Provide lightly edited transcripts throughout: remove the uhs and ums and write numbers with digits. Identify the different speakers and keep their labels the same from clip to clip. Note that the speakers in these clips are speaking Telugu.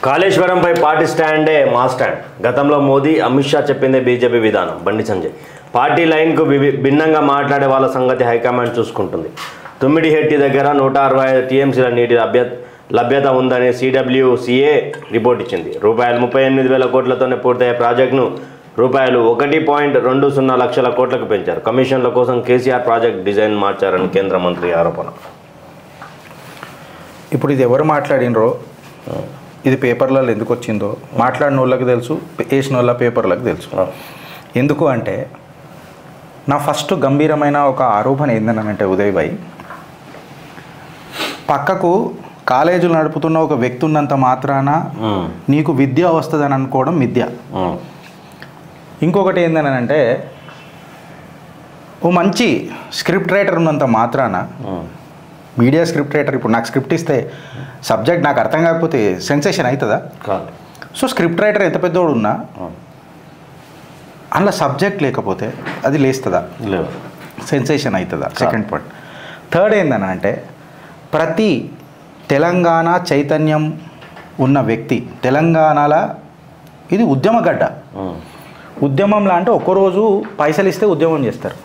Speaker 1: కాళేశ్వరంపై పార్టీ స్టాండే మా స్టాండ్. గతంలో మోదీ, అమిత్ షా చెప్పిందే బీజేపీ విధానం. బండి సంజయ్ పార్టీ లైన్కు భిన్నంగా మాట్లాడే వాళ్ళ సంగతి హైకమాండ్ చూసుకుంటుంది. తుమ్మిడిహెట్టి దగ్గర 165 టీఎంసీల నీటి లభ్యత ఉందని CWCA రిపోర్ట్ ఇచ్చింది. ₹38,000 కోట్లతోనే పూర్తయ్యే ప్రాజెక్టును ₹1.20 లక్షల కోట్లకు పెంచారు. కమిషన్ల కోసం కేసీఆర్ ప్రాజెక్ట్ డిజైన్ మార్చారని కేంద్ర మంత్రి ఆరోపణ.
Speaker 2: ఇప్పుడు ఇది ఎవరు మాట్లాడినరో, ఇది పేపర్లలో ఎందుకు వచ్చిందో మాట్లాడిన వాళ్ళకి తెలుసు, వేసిన వాళ్ళ పేపర్లకు తెలుసు. ఎందుకు అంటే నా ఫస్ట్ గంభీరమైన ఒక ఆరోపణ ఏందనంటే, ఉదయ్ భాయ్, పక్కకు కాలేజీలు నడుపుతున్న ఒక వ్యక్తి ఉన్నంత మాత్రాన నీకు విద్య వస్తుందని అనుకోవడం మిథ్య. ఇంకొకటి ఏందనంటే, ఓ మంచి స్క్రిప్ట్ రైటర్ ఉన్నంత మాత్రాన, మీడియా స్క్రిప్ట్ రైటర్, ఇప్పుడు నాకు స్క్రిప్ట్ ఇస్తే సబ్జెక్ట్ నాకు అర్థం కాకపోతే సెన్సేషన్ అవుతుందా? సో స్క్రిప్ట్ రైటర్ ఎంత పెద్దోడు ఉన్నా అందులో సబ్జెక్ట్ లేకపోతే అది లేస్తుందా? సెన్సేషన్ అవుతుందా? Second point. థర్డ్ ఏందనంటే, ప్రతి తెలంగాణ చైతన్యం ఉన్న వ్యక్తి, తెలంగాణలో ఇది ఉద్యమగడ్డ. ఉద్యమంలా అంటే ఒక్కరోజు పైసలు ఇస్తే ఉద్యమం చేస్తారు,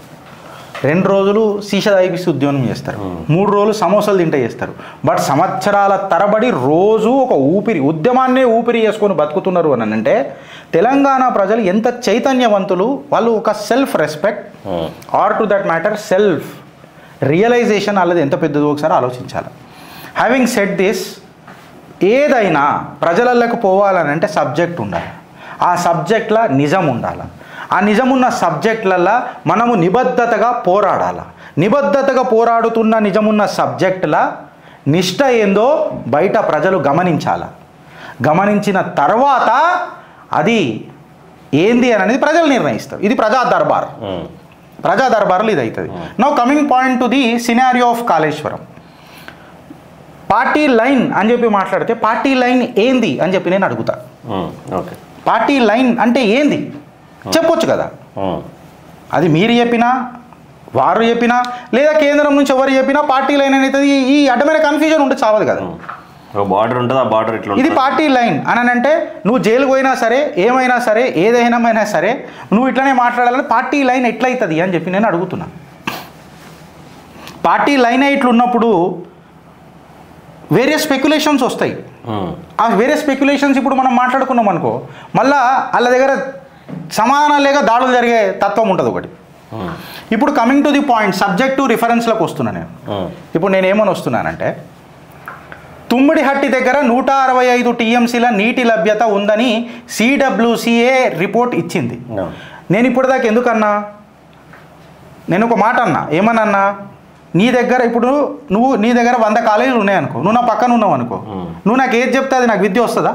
Speaker 2: 2 రోజులు సీసా తాగిపిస్తే ఉద్యమం చేస్తారు, 3 రోజులు సమోసాలు తింటే చేస్తారు. బట్ సంవత్సరాల తరబడి రోజు ఒక ఊపిరి, ఉద్యమాన్నే ఊపిరి చేసుకొని బతుకుతున్నారు అని అంటే తెలంగాణ ప్రజలు ఎంత చైతన్యవంతులు. వాళ్ళు ఒక self respect or to that matter self realization అన్నది ఎంత పెద్దదో ఒకసారి ఆలోచించాలి. హ్యావింగ్ సెడ్ దిస్, ఏదైనా ప్రజలకు పోవాలని అంటే సబ్జెక్ట్ ఉండాలి, ఆ సబ్జెక్ట్లో నిజం ఉండాలి, ఆ నిజమున్న సబ్జెక్టులలో మనము నిబద్ధతగా పోరాడాలి. నిబద్ధతగా పోరాడుతున్న నిజమున్న సబ్జెక్టుల నిష్ట ఏందో బయట ప్రజలు గమనించాలి. గమనించిన తర్వాత అది ఏంది అనేది ప్రజలు నిర్ణయిస్తారు. ఇది ప్రజా దర్బార్లు ఇది అవుతుంది. Now coming point to the scenario of Kaleshwaram. Party line అని చెప్పి మాట్లాడితే పార్టీ లైన్ ఏంది అని చెప్పి నేను అడుగుతా. పార్టీ లైన్ అంటే ఏంది చెప్పొచ్చు కదా. అది మీరు చెప్పినా, వారు చెప్పినా, లేదా కేంద్రం నుంచి ఎవరు చెప్పినా పార్టీ లైన్ అనేది ఈ అడ్డమైన కన్ఫ్యూజన్ ఉంటే చావదు కదా.
Speaker 1: బార్డర్ ఉంటుంది, ఆ బార్డర్ ఇట్లా
Speaker 2: ఇది పార్టీ లైన్ అని అంటే నువ్వు జైలుకు పోయినా సరే, ఏమైనా సరే, ఏదైనా సరే నువ్వు ఇట్లనే మాట్లాడాలని పార్టీ లైన్ ఎట్లయితుంది అని చెప్పి నేను అడుగుతున్నా. పార్టీ లైన్ ఇట్లున్నప్పుడు వేరే స్పెక్యులేషన్స్ వస్తాయి. ఆ వేరే స్పెక్యులేషన్స్ ఇప్పుడు మనం మాట్లాడుకున్నాం అనుకో, మళ్ళా వాళ్ళ దగ్గర సమాధానం లేక దాడులు జరిగే తత్వం ఉంటుంది ఒకటి. ఇప్పుడు coming to the point, subject రిఫరెన్స్లకు వస్తున్నా నేను. ఇప్పుడు నేను ఏమని వస్తున్నానంటే, తుమ్మిడిహట్టి దగ్గర 165 టీఎంసీల నీటి లభ్యత ఉందని CWCA రిపోర్ట్ ఇచ్చింది. నేను ఇప్పటిదాకా ఎందుకన్నా, నేను ఒక మాట అన్నా, ఏమన్నా, నీ దగ్గర ఇప్పుడు నీ దగ్గర 100 కాలేజీలు ఉన్నాయనుకో, నువ్వు నా పక్కన ఉన్నావు అనుకో, నువ్వు నాకు ఏది చెప్తే అది నాకు విద్య వస్తుందా?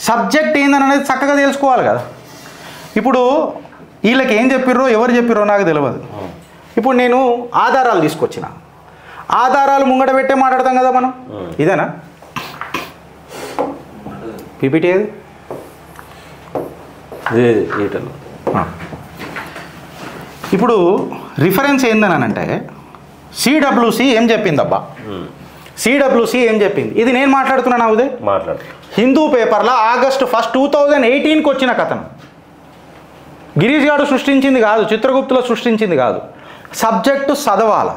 Speaker 2: సబ్జెక్ట్ ఏందని అనేది చక్కగా తెలుసుకోవాలి కదా. ఇప్పుడు వీళ్ళకి ఏం చెప్పిర్రో, ఎవరు చెప్పిర్రో నాకు తెలియదు. ఇప్పుడు నేను ఆధారాలు తీసుకొచ్చిన, ఆధారాలు ముంగట పెట్టే మాట్లాడతాం కదా మనం. ఇదేనా పీపీటీ? ఇప్పుడు రిఫరెన్స్ ఏందని అంటే CWC ఏం చెప్పిందబ్బా, CWC ఏం చెప్పింది, ఇది నేను మాట్లాడుతున్నా ఉదయ్. హిందూ పేపర్లో August 1, 2018కి వచ్చిన కథనం. గిరీష్ గారు సృష్టించింది కాదు, చిత్రగుప్తులో సృష్టించింది కాదు. సబ్జెక్టు చదవాల,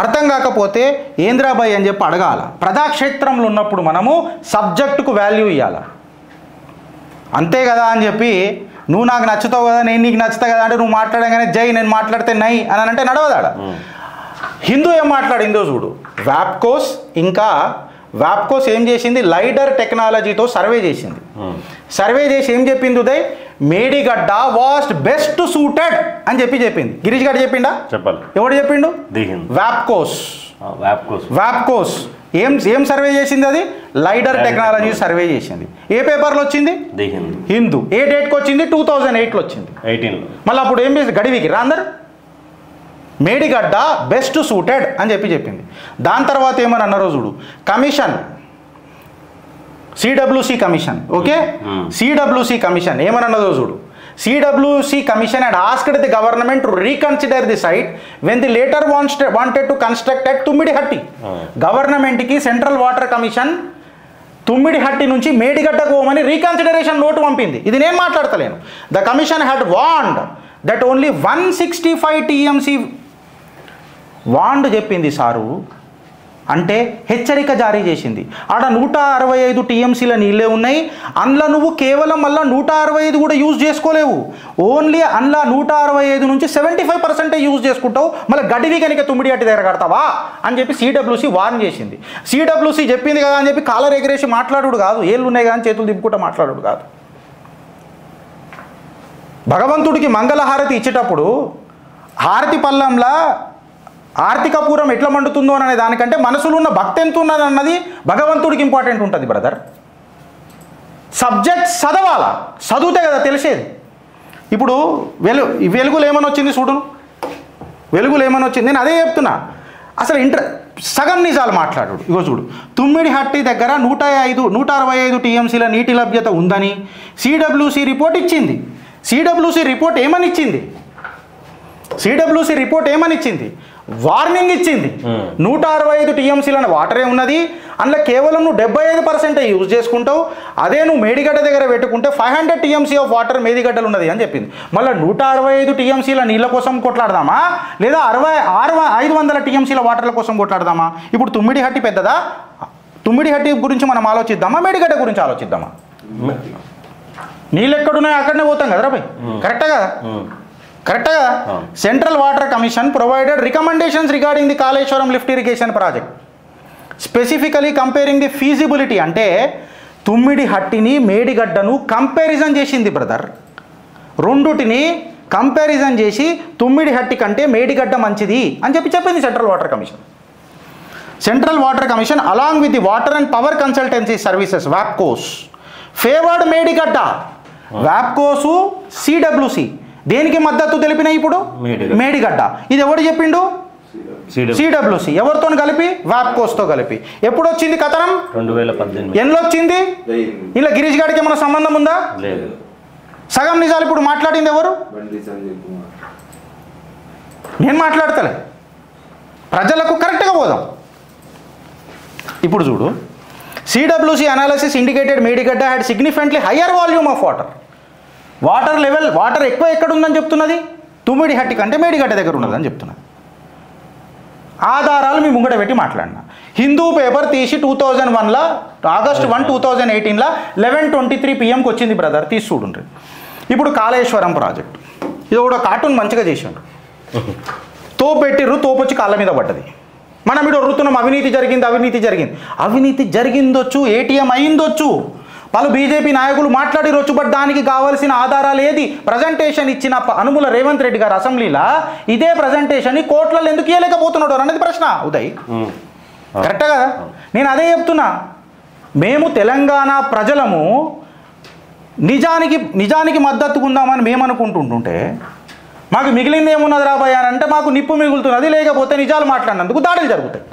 Speaker 2: అర్థం కాకపోతే ఏంద్రాబాయ్ అని చెప్పి అడగాల. ప్రజాక్షేత్రంలో ఉన్నప్పుడు మనము సబ్జెక్టుకు వాల్యూ ఇవ్వాలి. అంతే కదా అని చెప్పి నువ్వు నాకు నచ్చుతావు కదా, నేను నీకు నచ్చుతా కదా అంటే నువ్వు మాట్లాడగానే జై, నేను మాట్లాడితే నై అని అంటే నడవదాడ. హిందూ ఏం మాట్లాడిందో చూడు. వ్యాప్కోస్ ఏం చేసింది, లైడర్ టెక్నాలజీతో సర్వే చేసింది. సర్వే చేసి ఏం చెప్పింది Uday, Medigadda was best suited అని చెప్పింది. గిరీష్ గారు చెప్పిండా? చెప్పాలి. ఎవడు చెప్పిండు? వ్యాప్కోస్ ఏం సర్వే చేసింది? అది లైడర్ టెక్నాలజీ సర్వే చేసింది. ఏ పేపర్లో వచ్చింది? హిందూ. ఏ డేట్కి వచ్చింది? 2008లో వచ్చింది. మళ్ళీ అప్పుడు ఏం చేసింది, గడివికి అందరు మేడిగడ్డ బెస్ట్ సూటెడ్ అని చెప్పింది. దాని తర్వాత ఏమని అన్నారో చూడు, commission, CWC commission. Okay, CWC commission ఏమన్నదో చూడు. CWC commission had asked the government to reconsider the site when the later wanted to construct at Tummidihatti. Government ki Central Water Commission Tummidihatti నుంచి మేడిగడ్డకు పోమని రీకన్సిడరేషన్ నోటు పంపింది. ఇది నేను మాట్లాడతలేను. The commission had warned that only 165 TMC warned చెప్పింది సారు, అంటే హెచ్చరిక జారీ చేసింది. ఆడ 165 టీఎంసీల నీళ్ళే ఉన్నాయి. అందులో నువ్వు కేవలం మళ్ళీ 165 కూడా యూజ్ చేసుకోలేవు. ఓన్లీ అందులో 165 నుంచి 75% యూజ్ చేసుకుంటావు. మళ్ళీ గడివి కనుక తుమ్మిడిహట్టి దగ్గర కడతావా అని చెప్పి సిడబ్ల్యూసీ వార్న్ చేసింది. సిడబ్ల్యూసీ చెప్పింది కదా అని చెప్పి కాలర్ ఎగరేసి మాట్లాడుడు కాదు, ఏళ్ళు ఉన్నాయి కానీ చేతులు దింపుకుంటా మాట్లాడుడు కాదు. భగవంతుడికి మంగళహారతి ఇచ్చేటప్పుడు హారతి పళ్ళంలా ఆర్థిక పూర్వం ఎట్లా మండుతుందో అనే దానికంటే మనసులో ఉన్న భక్తి ఎంత ఉన్నది అన్నది భగవంతుడికి ఇంపార్టెంట్ ఉంటుంది బ్రదర్. సబ్జెక్ట్ చదవాలా, చదివితే కదా తెలిసేది. ఇప్పుడు వెలుగులు ఏమని వచ్చింది చూడు, వెలుగులు ఏమని వచ్చింది, నేను అదే చెప్తున్నా. అసలు సగం నిజాలు మాట్లాడు. ఇగో చూడు, తుమ్మిడిహట్టి దగ్గర 165 టీఎంసీల నీటి లభ్యత ఉందని సిడబ్ల్యూసీ రిపోర్ట్ ఇచ్చింది. సిడబ్ల్యూసీ రిపోర్ట్ ఏమని ఇచ్చింది? వార్నింగ్ ఇచ్చింది. 165 టీఎంసీల వాటరే ఉన్నది, అందులో కేవలం నువ్వు 75% యూజ్ చేసుకుంటావు. అదే నువ్వు మేడిగడ్డ దగ్గర పెట్టుకుంటే 500 టీఎంసీ ఆఫ్ వాటర్ మేడిగడ్డలు ఉన్నది అని చెప్పింది. మళ్ళీ 165 టీఎంసీల నీళ్ళ కోసం కొట్లాడదామా, లేదా 500 టీఎంసీల వాటర్ల కోసం కొట్లాడదామా? ఇప్పుడు తుమ్మిడిహట్టి పెద్దదా? తుమ్మిడిహట్టి గురించి మనం ఆలోచిద్దామా, మేడిగడ్డ గురించి ఆలోచిద్దామా? నీళ్ళు ఎక్కడున్నాయో అక్కడనే పోతాం కదరా భయ్, కరెక్టా కదా? Central water commission provided recommendations regarding the Kaleshwaram lift irrigation project, specifically comparing the feasibility. అంటే తుమ్మిడిహట్టిని మేడిగడ్డను కంపారిజన్ చేసింది బ్రదర్. రెండుటిని కంపారిజన్ చేసి తుమ్మిడిహట్టి కంటే మేడిగడ్డ మంచిది అని చెప్పింది central water commission. Central water commission along with the water and power consultancy services వాప్కోస్ favoured Medigadda. వాప్కోసు CWC దేనికి మద్దతు తెలిపినాయి? ఇప్పుడు మేడిగడ్డ. ఇది ఎవడు చెప్పిండు? సిడబ్ల్యూసి. ఎవరితో కలిపి? వాప్కోస్తో కలిపి. ఎప్పుడు వచ్చింది కథనం?
Speaker 1: 2018.
Speaker 2: ఎన్లో వచ్చింది? ఇలా గిరీష్ గారికి ఏమైనా సంబంధం ఉందా?
Speaker 1: లేదు.
Speaker 2: సగం నిజాలు ఇప్పుడు మాట్లాడింది ఎవరు? నేను మాట్లాడతలే, ప్రజలకు కరెక్ట్గా పోదాం. ఇప్పుడు చూడు, CWC analysis indicated Medigadda had significantly higher volume of water ఎక్కువ ఎక్కడ ఉందని చెప్తున్నది? తుమ్మిడిహట్టి కంటే మేడిగడ్డ దగ్గర ఉన్నదని చెప్తున్నది. ఆధారాలు మీ ముంగట పెట్టి మాట్లాడినా. హిందూ పేపర్ తీసి 2001లో ఆగస్ట్ 1, 2018లో 11:23 PM వచ్చింది బ్రదర్, తీసి చూడండి. ఇప్పుడు కాళేశ్వరం ప్రాజెక్టు, ఇది కూడా కార్టూన్ మంచిగా చేసిండు. తోపు పెట్టిర్రు, తోపు వచ్చి కాళ్ళ మీద పడ్డది. మనం ఇక్కడ వరుతున్నాం అవినీతి జరిగిందొచ్చు, ఏటీఎం అయిందొచ్చు, పలు బీజేపీ నాయకులు మాట్లాడిరొచ్చు. బట్ దానికి కావాల్సిన ఆధారాలు ఏది? ప్రజెంటేషన్ ఇచ్చిన అనుముల రేవంత్ రెడ్డి గారు అసెంబ్లీలో ఇదే ప్రజెంటేషన్ కోర్టులలో ఎందుకు ఇవ్వలేకపోతున్నాడు అన్నది ప్రశ్న. ఉదయ్, కరెక్టే కదా? నేను అదే చెప్తున్నా. మేము తెలంగాణ ప్రజలము నిజానికి మద్దతు ఉందామని మేము అనుకుంటుంటే మాకు మిగిలింది ఏమున్నది రాబోయే అని అంటే మాకు నిప్పు మిగులుతున్నది, లేకపోతే నిజాలు మాట్లాడినందుకు దాడులు జరుగుతాయి.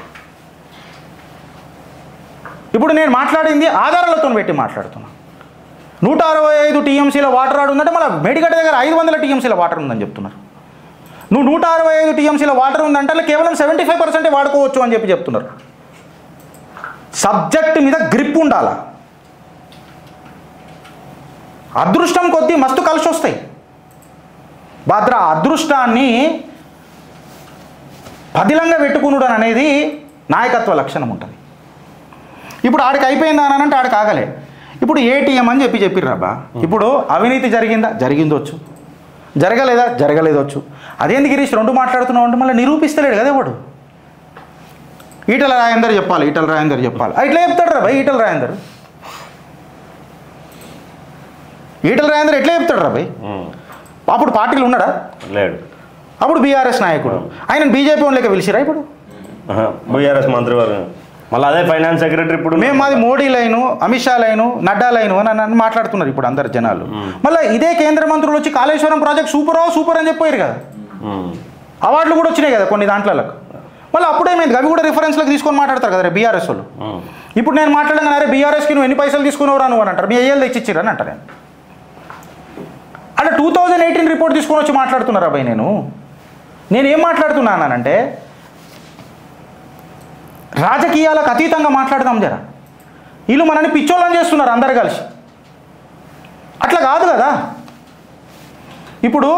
Speaker 2: ఇప్పుడు నేను మాట్లాడింది ఆధారాలతో పెట్టి మాట్లాడుతున్నా. 165 టీఎంసీల వాటర్ ఆడు ఉందంటే మళ్ళీ మేడిగడ్డ దగ్గర 500 టీఎంసీల వాటర్ ఉందని చెప్తున్నారు. నువ్వు 165 టీఎంసీల వాటర్ ఉందంటే కేవలం 75% వాడుకోవచ్చు అని చెప్తున్నారు. సబ్జెక్ట్ మీద గ్రిప్ ఉండాలా. అదృష్టం కొద్దీ మస్తు కలిసి వస్తాయి. భద్ర అదృష్టాన్ని పదిలంగా పెట్టుకునుడు అనేది నాయకత్వ లక్షణం ఉంటుంది. ఇప్పుడు ఆడికి అయిపోయిందా అని అంటే ఆడికి ఆగలే. ఇప్పుడు ఏటీఎం అని చెప్పిర్రాబా. ఇప్పుడు అవినీతి జరిగిందొచ్చు, జరగలేదొచ్చు. అదేంది గిరీష్ రెండు మాట్లాడుతున్నావు అంటే మళ్ళీ నిరూపిస్తలేడు కదా వాడు. ఈటల రాజేందర్ చెప్పాలి. ఇట్లా చెప్తాడు రా భయ్. ఈటల రాజేందర్ ఎట్లా చెప్తాడు రా భయ్? అప్పుడు పార్టీలు ఉన్నాడా?
Speaker 1: లేడు.
Speaker 2: అప్పుడు బీఆర్ఎస్ నాయకుడు, ఆయన బీజేపీ వాళ్ళకి పిలిచిరా? ఇప్పుడు
Speaker 1: బీఆర్ఎస్ మంత్రివర్గం మళ్ళీ అదే ఫైనాన్స్ సెక్రటరీ. ఇప్పుడు
Speaker 2: మేము మాది Modi line, Amit Shah line, Nadda line అని మాట్లాడుతున్నారు ఇప్పుడు అందరు జనాలు. మళ్ళీ ఇదే కేంద్ర మంత్రులు వచ్చి కాళేశ్వరం ప్రాజెక్ట్ సూపర్ అని చెప్పారు కదా. అవార్డులు కూడా వచ్చినాయి కదా కొన్ని దాంట్లకు. మళ్ళీ అప్పుడేమైంది? అవి కూడా రిఫరెన్స్లకు తీసుకొని మాట్లాడతారు కదా బీఆర్ఎస్ వాళ్ళు. ఇప్పుడు నేను మాట్లాడగానే అరే బీఆర్ఎస్కి నువ్వు ఎన్ని పైసలు తీసుకున్నావురా నువ్వు అని అంటారు. మీ ఏళ్ళు తెచ్చిచ్చిర్రు అని అంటారు. అంటే 2018 రిపోర్ట్ తీసుకొని వచ్చి మాట్లాడుతున్నారా అబ్బాయి? నేనేం మాట్లాడుతున్నానంటే రాజకీయాలకు అతీతంగా మాట్లాడదాం జరా. వీళ్ళు మనల్ని పిచ్చోళ్ళని చేస్తున్నారు అందరు కలిసి. అట్లా కాదు కదా. ఇప్పుడు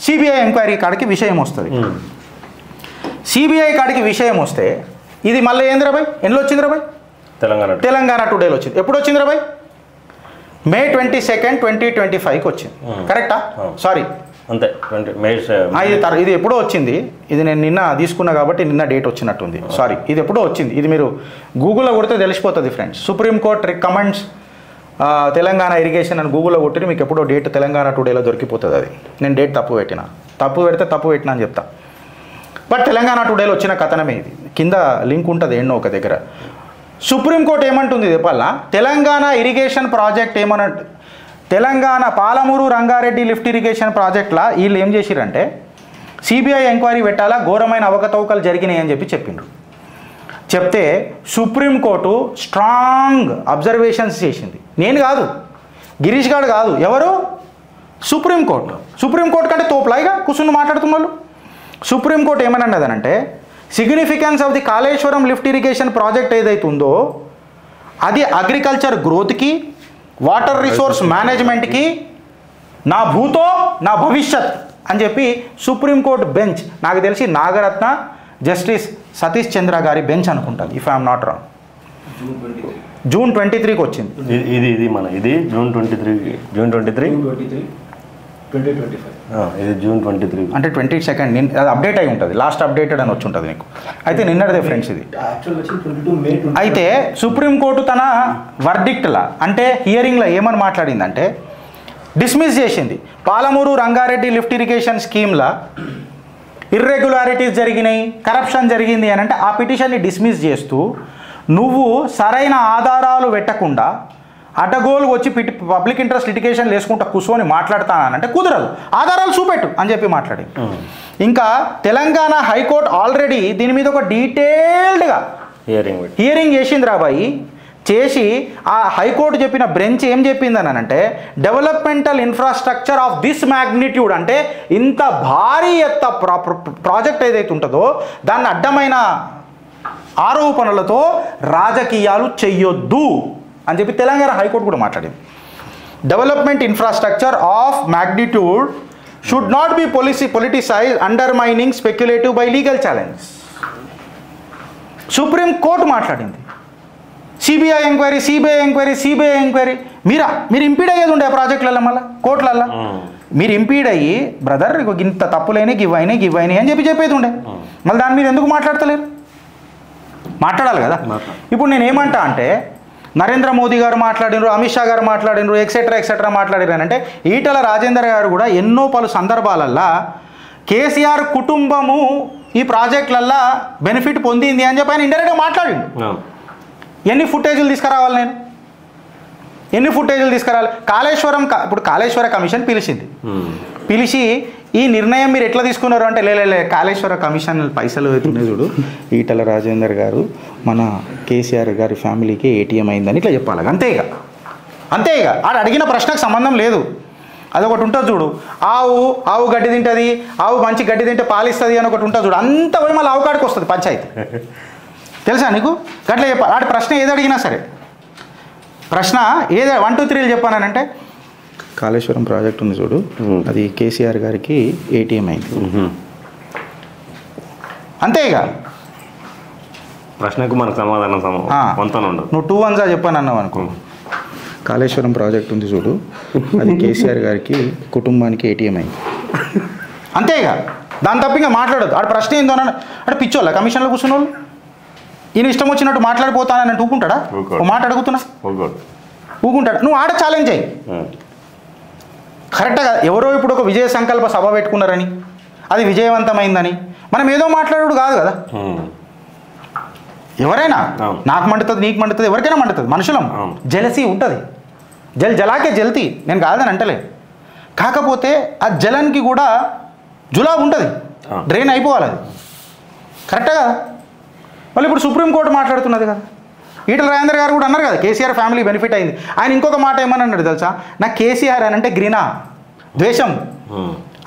Speaker 2: సిబిఐ ఎంక్వైరీ కాడికి విషయం వస్తుంది. సిబిఐ కాడికి విషయం వస్తే ఇది మళ్ళీ ఏందిరా భయ్, ఎందులో వచ్చిందిరా భయ్? తెలంగాణ టుడేలో వచ్చింది. ఎప్పుడు వచ్చిందిరా భయ్? May 22, 2025కి వచ్చింది. కరెక్టా? సారీ
Speaker 1: అంతే.
Speaker 2: ఇది ఎప్పుడో వచ్చింది. ఇది నేను నిన్న తీసుకున్నా కాబట్టి నిన్న డేట్ వచ్చినట్టుంది. సారీ, ఇది ఎప్పుడో వచ్చింది. ఇది మీరు గూగుల్లో కొడితే తెలిసిపోతుంది friends. Supreme court recommends Telangana irrigation అని గూగుల్లో కొట్టి మీకు ఎప్పుడో డేట్ తెలంగాణ టుడేలో దొరికిపోతుంది. అది నేను డేట్ తప్పు పెట్టినా అని చెప్తా. బట్ తెలంగాణ టుడేలో వచ్చిన కథనమే ఇది. కింద లింక్ ఉంటుంది ఎన్నో ఒక దగ్గర. సుప్రీంకోర్టు ఏమంటుంది చెప్పాలా? Telangana irrigation project Telangana Palamuru Rangareddy lift irrigation ప్రాజెక్ట్లా వీళ్ళు ఏం చేసిరంటే సిబిఐ ఎంక్వైరీ పెట్టాలా, ఘోరమైన అవకతవకలు జరిగినాయి అని చెప్పిండ్రు. చెప్తే సుప్రీంకోర్టు స్ట్రాంగ్ అబ్జర్వేషన్స్ చేసింది. నేను కాదు, గిరీష్ గారు కాదు, ఎవరు? సుప్రీంకోర్టు కంటే తోపులాయిగా కూర్చుని మాట్లాడుతున్నారు. సుప్రీంకోర్టు ఏమని అన్నదనంటే significance of the Kaleshwaram lift irrigation project ఏదైతే ఉందో అది అగ్రికల్చర్ గ్రోత్కి, వాటర్ రిసోర్స్ మేనేజ్మెంట్కి నా భూతో నా భవిష్యత్ అని చెప్పి సుప్రీంకోర్టు బెంచ్, నాకు తెలిసి నాగరత్న జస్టిస్ సతీష్ చంద్ర గారి బెంచ్ అనుకుంటాను, if I'm not wrong. June 23కి వచ్చింది.
Speaker 1: ఇది జూన్ 23 ఇది జూన్ 23
Speaker 2: అంటే 22 అది అప్డేట్ అయి ఉంటుంది. లాస్ట్ అప్డేటెడ్ అని వచ్చి ఉంటుంది నీకు. అయితే నిన్నటిదే ఫ్రెండ్స్ ఇది. అయితే సుప్రీంకోర్టు తన వర్డిక్ట్లా అంటే హియరింగ్లో ఏమని మాట్లాడిందంటే డిస్మిస్ చేసింది. పాలమూరు రంగారెడ్డి లిఫ్ట్ ఇరిగేషన్ స్కీమ్లా ఇర్రెగ్యులారిటీస్ జరిగినాయి, కరప్షన్ జరిగింది అని అంటే ఆ పిటిషన్ని డిస్మిస్ చేస్తూ నువ్వు సరైన ఆధారాలు పెట్టకుండా అడ్డగోలు వచ్చి పబ్లిక్ ఇంట్రెస్ట్ లిటిగేషన్ వేసుకుంటా కూర్చొని మాట్లాడతానంటే కుదరదు, ఆధారాలు చూపెట్టు అని చెప్పి మాట్లాడి. ఇంకా తెలంగాణ హైకోర్టు ఆల్రెడీ దీని మీద ఒక డీటెయిల్డ్గా హియరింగ్ చేసింది రాబాయి. చేసి ఆ హైకోర్టు చెప్పిన బెంచ్ ఏం చెప్పిందని అంటే developmental infrastructure of this magnitude అంటే ఇంత భారీ ఎత్త ప్రాజెక్ట్ ఏదైతే ఉంటుందో దాన్ని అడ్డమైన ఆరోపణలతో రాజకీయాలు చెయ్యొద్దు అని చెప్పి తెలంగాణ హైకోర్టు కూడా మాట్లాడింది. Development infrastructure of magnitude should not be politicise undermining speculative by legal challenge. Supreme court మాట్లాడింది. సిబిఐ ఎంక్వైరీ మీరు ఇంపీడ్ అయ్యేది ఉండే ప్రాజెక్టులలో మళ్ళీ కోర్టులల్లో మీరు ఇంపీడ్ అయ్యి బ్రదర్ ఇంత తప్పులేని గివ్వైనాయి అని చెప్పేది ఉండే. మళ్ళీ దాని మీద ఎందుకు మాట్లాడతలేరు? మాట్లాడాలి కదా. ఇప్పుడు నేను ఏమంటా అంటే నరేంద్ర మోదీ గారు మాట్లాడినరు, అమిత్ షా గారు మాట్లాడినరు, ఎక్సెట్రా మాట్లాడినారు అంటే ఈటల రాజేందర్ గారు కూడా ఎన్నో పలు సందర్భాలల్లో కేసీఆర్ కుటుంబము ఈ ప్రాజెక్టులల్లో బెనిఫిట్ పొందింది అని చెప్పి ఆయన ఇండైరెక్ట్గా మాట్లాడిండు. ఎన్ని ఫుటేజీలు తీసుకురావాలి? ఇప్పుడు కాళేశ్వర కమిషన్ పిలిచి ఈ నిర్ణయం మీరు ఎట్లా తీసుకున్నారు అంటే లే కాళేశ్వర కమిషన్ పైసలు అవుతున్నాయి చూడు, ఈటల రాజేందర్ గారు మన కేసీఆర్ గారి ఫ్యామిలీకి ఏటీఎం అయిందని ఇట్లా చెప్పాలి. అంతే ఇక ఆడ అడిగిన ప్రశ్నకు సంబంధం లేదు. అదొకటి ఉంటుంది చూడు, ఆవు గడ్డి తింటుంది, ఆవు మంచి గడ్డి తింటే పాలిస్తుంది అని ఒకటి ఉంటుంది చూడు. అంత పోయి మళ్ళీ ఆవు కాడికి వస్తుంది పంచాయతీ. తెలుసా నీకు? గట్లా చెప్పాలి. ఆడ ప్రశ్న ఏది అడిగినా సరే, ప్రశ్న ఏదో 1, 2, 3 చెప్పానంటే కాళేశ్వరం ప్రాజెక్ట్ ఉంది చూడు, అది కేసీఆర్ గారికి ఏటీఎం అయింది. అంతే ఇక
Speaker 1: ప్రశ్నకు మనకు సమాధానం
Speaker 2: నువ్వు 2 1 చెప్పాను అన్నావు అనుకో, కాళేశ్వరం ప్రాజెక్ట్ ఉంది చూడు, అది కేసీఆర్ గారికి కుటుంబానికి ఏటీఎం అయింది. అంతే ఇక దాని తప్ప ఇంకా మాట్లాడదు. ఆడ ప్రశ్న ఏందో అంటే పిచ్చోళ్ళ కమిషన్లో కూర్చున్న వాళ్ళు ఈయన ఇష్టం వచ్చినట్టు మాట్లాడిపోతానని ఊకుంటాడా? ఓ మాట అడుగుతున్నా ఊకుంటాడు. నువ్వు ఆడ ఛాలెంజ్ అయ్యి కరెక్ట్గా ఎవరో ఇప్పుడు ఒక విజయ సంకల్ప సభ పెట్టుకున్నారని అది విజయవంతమైందని మనం ఏదో మాట్లాడు కాదు కదా. ఎవరైనా నాకు మండుతుంది నీకు మండుతుంది ఎవరికైనా మండుతుంది, మనుషులం జలసీ ఉంటుంది. జలాకే జల్తీ నేను కాదని అంటలే. కాకపోతే ఆ జలానికి కూడా జులాబ్ ఉంటుంది, డ్రైన్ అయిపోవాలి అది కరెక్టే కదా. మళ్ళీ ఇప్పుడు సుప్రీంకోర్టు మాట్లాడుతున్నది కదా. ఈటల రాజేందర్ గారు కూడా అన్నారు కదా కేసీఆర్ ఫ్యామిలీ బెనిఫిట్ అయింది. ఆయన ఇంకొక మాట ఏమని అన్నాడు తెలుసా, నాకు కేసీఆర్ అని అంటే గ్రీనా ద్వేషం,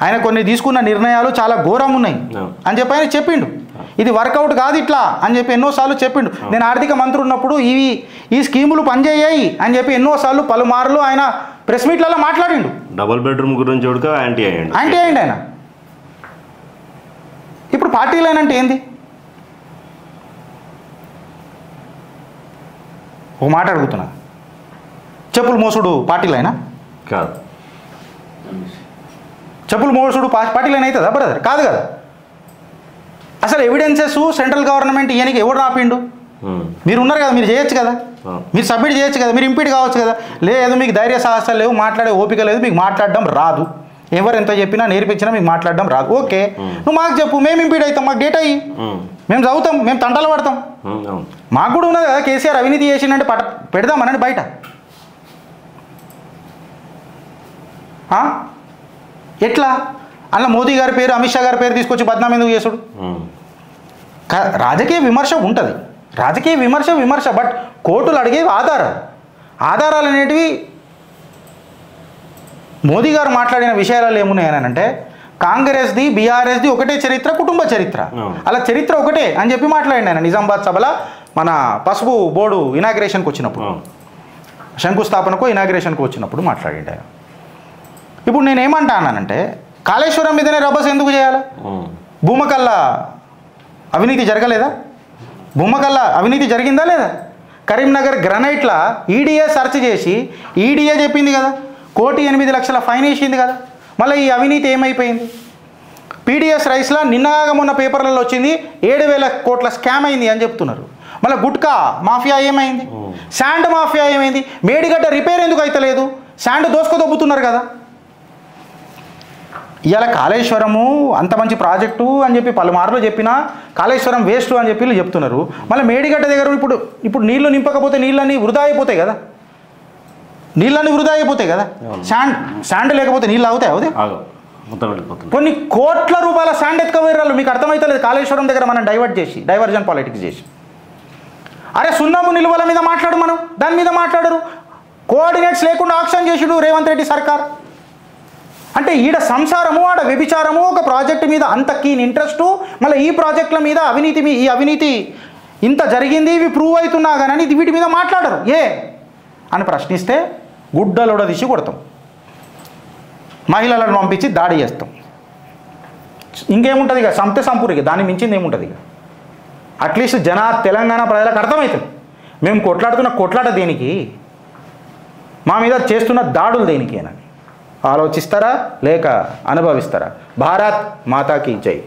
Speaker 2: ఆయన కొన్ని తీసుకున్న నిర్ణయాలు చాలా ఘోరం ఉన్నాయి అని చెప్పి ఆయన చెప్పిండు. ఇది వర్కౌట్ కాదు ఇట్లా అని చెప్పి ఎన్నోసార్లు చెప్పిండు. నేను ఆర్థిక మంత్రి ఉన్నప్పుడు ఈ స్కీములు పనిచేయాయి అని చెప్పి ఎన్నోసార్లు పలుమార్లు ఆయన ప్రెస్ మీట్లలో మాట్లాడిండు.
Speaker 1: డబుల్ బెడ్రూమ్ గురించి కూడా యాంటీ అయ్యండి
Speaker 2: ఆయన. ఇప్పుడు పార్టీ లైన్ అంటే ఏంది? ఒక మాట అడుగుతున్నా, చెప్పులు మోసుడు పార్టీ లైనా?
Speaker 1: కాదు.
Speaker 2: చెప్పులు మోసుడు పార్టీ లైన్ అవుతుందా బ్రదర్? కాదు కదా. అసలు ఎవిడెన్సెస్ సెంట్రల్ గవర్నమెంట్ ఈయనకి ఎవరు రాపిండు? మీరు ఉన్నారు కదా, మీరు చేయొచ్చు కదా, మీరు సబ్మిట్ చేయొచ్చు కదా, మీరు ఇంపీడ్ కావచ్చు కదా. లేదు మీకు ధైర్య సాహసాలు లేవు, మాట్లాడే ఓపిక లేదు, మీకు మాట్లాడడం రాదు, ఎవరు ఎంత చెప్పినా నేర్పించినా మీకు మాట్లాడడం రాదు. ఓకే, నువ్వు మాకు చెప్పు, మేము ఇంపీడ్ అవుతాం, మాకు డేటా అయ్యి, మేము చదువుతాం, మేము తంటలు పడతాం. మాకు కూడా ఉన్నది కదా, కేసీఆర్ అవినీతి చేసిందంటే పెడదామనండి బయట. ఎట్లా అలా మోదీ గారి పేరు, అమిత్ షా గారి పేరు తీసుకొచ్చి బద్నాం ఎందుకు చేసుడు? రాజకీయ విమర్శ ఉంటుంది, రాజకీయ విమర్శ, బట్ కోర్టులు అడిగేవి ఆధారాలు అనేటివి. మోదీ గారు మాట్లాడిన విషయాలలో ఏమున్నాయనంటే కాంగ్రెస్ది బీఆర్ఎస్ది ఒకటే చరిత్ర, కుటుంబ చరిత్ర, అలా చరిత్ర ఒకటే అని చెప్పి మాట్లాడిండు ఆయన నిజామాబాద్ సభలో మన పసుపు బోర్డు ఇనాగ్రేషన్కి వచ్చినప్పుడు, శంకుస్థాపనకు ఇనాగ్రేషన్కు వచ్చినప్పుడు మాట్లాడిండు ఆయన. ఇప్పుడు నేనేమంటానంటే కాళేశ్వరం మీదనే రభస ఎందుకు చేయాలి? భూమకల్లా అవినీతి జరగలేదా? భూమకల్లా అవినీతి జరిగిందా లేదా? కరీంనగర్ గ్రనైట్లా ఈడీఏ సెర్చ్ చేసి ఈడీఏ చెప్పింది కదా, 1,08,00,000 ఫైన్ వేసింది కదా. మళ్ళీ ఈ అవినీతి ఏమైపోయింది? పీడిఎస్ రైస్లా నిన్నగా మొన్న పేపర్లలో వచ్చింది 7,000 కోట్ల స్కామ్ అయింది అని చెప్తున్నారు. మళ్ళీ గుట్కా మాఫియా ఏమైంది? శాండ్ మాఫియా ఏమైంది? మేడిగడ్డ రిపేర్ ఎందుకు అవుతలేదు? శాండ్ దోసుకొదొబ్బుతున్నారు కదా. ఇవాళ కాళేశ్వరము అంత మంచి ప్రాజెక్టు అని చెప్పి పలుమార్లు చెప్పినా కాళేశ్వరం వేస్ట్ అని చెప్పి చెప్తున్నారు. మళ్ళీ మేడిగడ్డ దగ్గర ఇప్పుడు నీళ్లు నింపకపోతే నీళ్ళన్నీ వృధా అయిపోతాయి కదా, శాండ్ లేకపోతే నీళ్ళు అవుతాయి. కొన్ని కోట్ల రూపాయల శాండ్ ఎత్తుకపోయారు. మీకు అర్థమవుతలేదు కాళేశ్వరం దగ్గర మనం డైవర్జన్ పాలిటిక్స్ చేసి. అరే సున్నము నిల్వల మీద మాట్లాడు, మనం దాని మీద మాట్లాడరు. కోఆర్డినేట్స్ లేకుండా ఆక్షన్ చేసిడు రేవంత్ రెడ్డి సర్కార్. అంటే ఈడ సంసారము, ఆడ వ్యభిచారము, ఒక ప్రాజెక్టు మీద అంత కీన్ ఇంట్రెస్టు, మళ్ళీ ఈ ప్రాజెక్టుల మీద ఈ అవినీతి ఇంత జరిగింది, ఇవి ప్రూవ్ అవుతున్నా కానీ వీటి మీద మాట్లాడరు అని ప్రశ్నిస్తే గుడ్డలోడ తీసి కొడతాం, మహిళలను పంపించి దాడి చేస్తాం. ఇంకేముంటుంది ఇక, సంపురికి దాన్ని మించింది ఏముంటుంది ఇక. అట్లీస్ట్ తెలంగాణ ప్రజలకు అర్థమవుతుంది మేము కొట్లాడుతున్న కొట్లాట దేనికి, మా మీద చేస్తున్న దాడులు దేనికి అని ఆలోచిస్తారా లేక అనుభవిస్తారా? భారత్ మాతాకి జై.